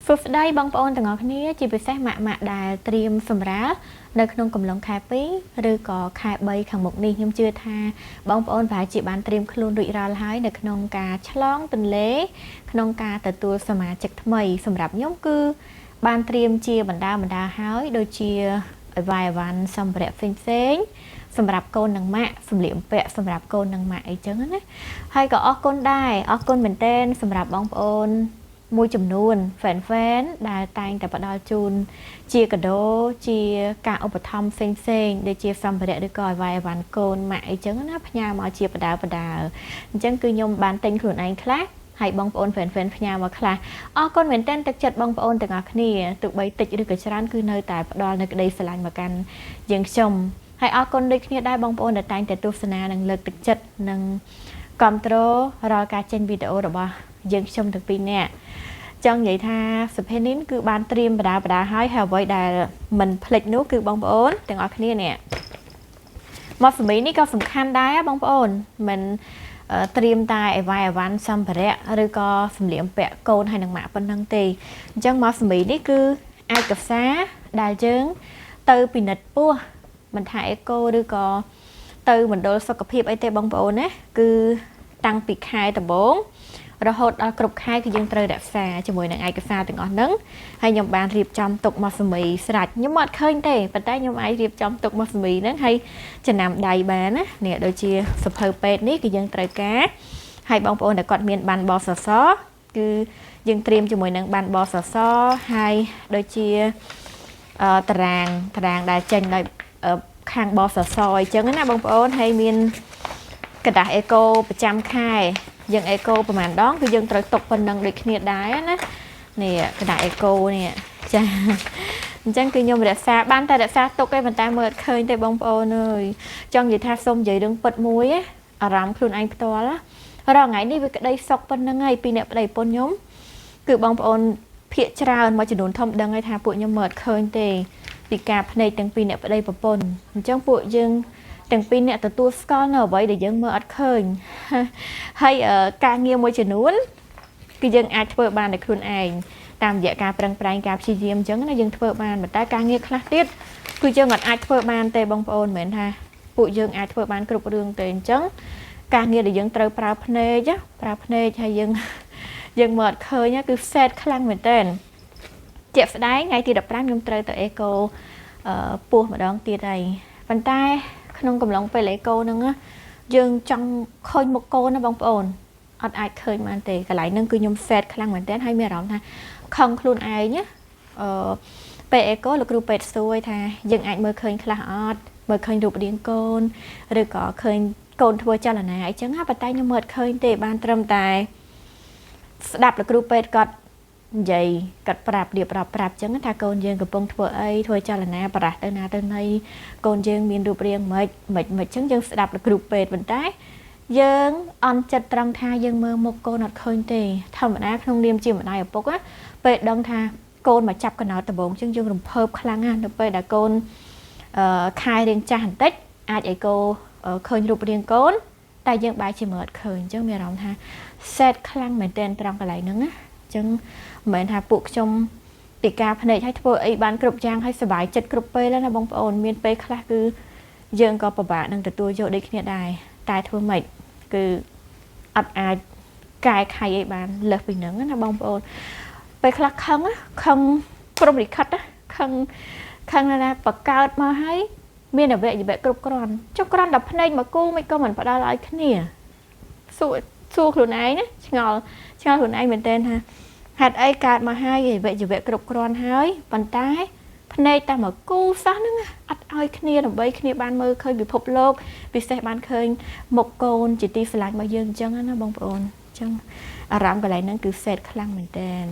សួស្តីបងប្អូនទាំងអស់គ្នាជាពិសេសម៉ាក់ដែលត្រៀមសម្រាប់នៅក្នុងកំឡុងខែ2ឬក៏ខែ3ខាងមុខនេះខ្ញុំជឿថាបងប្អូនប្រហែលជាបានត្រៀមខ្លួនរួចរាល់ហើយនៅក្នុងការឆ្លងទន្លេក្នុងការទទួលសមាជិកថ្មីសម្រាប់ខ្ញុំគឺបានត្រៀមជាបណ្ដាហើយដូចជាអីវ៉ាន់សម្ភារៈផ្សេងសម្រាប់កូននិងម៉ាក់សម្លៀកបំពាក់សម្រាប់កូននិងម៉ាក់អីចឹងណាហើយក៏អរគុណដែរអរគុណមែនទែនសម្រាប់បងប្អូនមួយចំនួនហ្វេនដែលតែងតែផ្ដល់ជូនជាកាដូជាការឧបត្ថម្ភផ្សេងដូចជាសម្ភារៈឬក៏អីវ៉ាន់កូនម៉ាក់អីចឹងណាផ្ញើមកជាបដាអញ្ចឹងគឺខ្ញុំបានទិញខ្លួនឯងខ្លះហើយបងប្អូនហ្វេនផ្ញើមកខ្លះអរគុណមែនទែនទឹកចិត្តបងប្អូនទាំងអស់គ្នាទោះបីតិចឬក៏ច្រើនគឺនៅតែផ្ដល់នៅក្តីស្រឡាញ់មកកាន់យើងខ្ញុំហើយអរគុណដូចគ្នាដែរបងប្អូនដែលតែងតែទស្សនានិងលើកទឹកចិត្តនិងគាំទ្ររាល់ការចេញវីដេអូរបស់យើងខ្ញុំទាំងពីរនាក់ចង់និយាយថាសុភេនីនគឺបានត្រៀមបដាហើយអ្វីដែលមិនភ្លេចនោះគឺបងប្អូនទាំងអស់គ្នានេះមកសម្រាប់នេះក៏សំខាន់ដែរបងប្អូនមិនត្រៀមតែអីវ៉ាន់សម្ភារៈឬក៏សម្លៀកបំពាក់កូនហើយនឹងម៉ាក់ប៉ុណ្ណឹងទេអញ្ចឹងមកសម្រាប់នេះគឺឯកសារដែលយើងទៅពិនិត្យពោះមិនថាអេកូឬក៏ទៅមណ្ឌលសុខភាពអីទេបងប្អូនណាគឺតាំងពីខែដំបូងរហូតដល់គ្រប់ខែគឺយើងត្រូវរក្សាជាមួយនឹងឯកសារទាំងអស់ហ្នឹងហើយខ្ញុំបានរៀបចំទុកមកសម្រាប់ស្រេចខ្ញុំអត់ឃើញទេប៉ុន្តែខ្ញុំអាចរៀបចំទុកមកសម្រាប់ហ្នឹងហើយចំណាំដៃបានណានេះដូចជាសភៅពេទ្យនេះគឺយើងត្រូវការហើយបងប្អូនដែលគាត់មានបានបសសគឺយើងត្រៀមជាមួយនឹងបានបសសហើយដូចជាតារាងដែលចេញដោយខាងបសសអញ្ចឹងណាបងប្អូនហើយមានកដាស់អេកូប្រចាំខែយើងអេកូប្រហែលដងគឺយើងត្រូវទុកប៉ុណ្ណឹងដូចគ្នាដែរណានេះកដាស់អេកូនេះចាអញ្ចឹងគឺខ្ញុំរក្សាបានតែរក្សាទុកឯងប៉ុន្តែមើលអត់ឃើញទេបងប្អូនអើយចង់និយាយថាសូមនិយាយរឿងពិតមួយអារម្មណ៍ខ្លួនឯងផ្ទាល់រាល់ថ្ងៃនេះវាក្តីសុខប៉ុណ្ណឹងហើយពីអ្នកប្តីប្រពន្ធខ្ញុំគឺបងប្អូនភាកច្រើនមួយចំនួនធំដឹងហើយថាពួកខ្ញុំមើលអត់ឃើញទេពីការភ្នែកទាំងពីរអ្នកប្តីប្រពន្ធអញ្ចឹងពួកយើងទាំងពីរអ្នកទទួលស្គាល់នៅអ្វីដែលយើងមើលអត់ឃើញហើយការងារមួយចំនួនគឺយើងអាចធ្វើបានដោយខ្លួនឯងតាមរយៈការប្រឹងប្រែងការព្យាយាមអញ្ចឹងណាយើងធ្វើបានតែការងារខ្លះទៀតគឺយើងអាចធ្វើបានទេបងប្អូនមិនមែនថាពួកយើងអាចធ្វើបានគ្រប់រឿងទេអញ្ចឹងការងារដែលយើងត្រូវប្រើភ្នែកហើយយើងមើលអត់ឃើញគឺផ្សេតខ្លាំងមែនទែនជាក់ស្ដែងថ្ងៃទី15ខ្ញុំត្រូវទៅអេកូពោះម្ដងទៀតហើយប៉ុន្តែក្នុងកំឡុងពេលអេកូហ្នឹងយើងចង់ឃើញមុខកូនណាបងប្អូនអត់អាចឃើញបានទេកន្លែងហ្នឹងគឺខ្ញុំសេតខ្លាំងមែនទែនហើយមានអារម្មណ៍ថាខឹងខ្លួនឯងពេលអេកូលោកគ្រូពេទ្យសួរថាយើងអាចមើលឃើញខ្លះអត់មើលឃើញរូបរាងកូនឬក៏ឃើញកូនធ្វើចលនាអីចឹងប៉ុន្តែខ្ញុំមើលអត់ឃើញទេបានត្រឹមតែស្ដាប់លោកគ្រូពេទ្យគាត់និយាយគាត់ប្រាប់ចឹងថាកូនយើងកំពុងធ្វើអីធ្វើចលនាបរះទៅណាទៅណីកូនយើងមានរូបរាងមិនចឹងយើងស្ដាប់លោកគ្រូពេទ្យប៉ុន្តែយើងអន់ចិត្តត្រង់ថាយើងមើលមុខកូនអត់ឃើញទេធម្មតាក្នុងនាមជាម្ដាយឪពុកពេលដឹងថាកូនមកចាប់កណោតដំបងចឹងយើងរំភើបខ្លាំងណាស់នៅពេលដែលកូនខែរៀងចាស់បន្តិចអាចឲ្យកូនឃើញរូបរាងកូនតែយើងបែរជាមើលអត់ឃើញចឹងមានអារម្មណ៍ថាសេតខ្លាំងមែនទែនត្រង់កន្លែងហ្នឹងណាចឹងមិនមែនថាពួកខ្ញុំពីការភ្នែកឲ្យធ្វើអីបានគ្រប់យ៉ាងឲ្យសុបាយចិត្តគ្រប់ពេលណាបងប្អូនមានពេលខ្លះគឺយើងក៏ពិបាកនឹងទទួលយកដូចគ្នាដែរតែធ្វើម៉េចគឺអត់អាចកែខៃអីបានលើសពីហ្នឹងណាបងប្អូនពេលខ្លះខឹងព្រមលិខិតខឹងណាបកកើតមកឲ្យមានអវយវៈគ្រប់គ្រាន់ចុះគ្រាន់តែភ្នែកមកគូមិនក៏មិនផ្ដាល់ឲ្យគ្នាសួរខ្លួនឯងណាឆ្ងល់ខ្លួនឯងមែនទែនថាហេតុអីកើតមកហើយអវយវៈគ្រប់គ្រាន់ហើយប៉ុន្តែភ្នែកតែមកគូសោះហ្នឹងអត់ឲ្យគ្នាដើម្បីគ្នាបានមើលឃើញពិភពលោកពិសេសបានឃើញមុខកូនជាទីស្រឡាញ់របស់យើងអញ្ចឹងណាបងប្អូនអញ្ចឹងអារម្មណ៍កន្លែងហ្នឹងគឺសេតខ្លាំងមែនទែន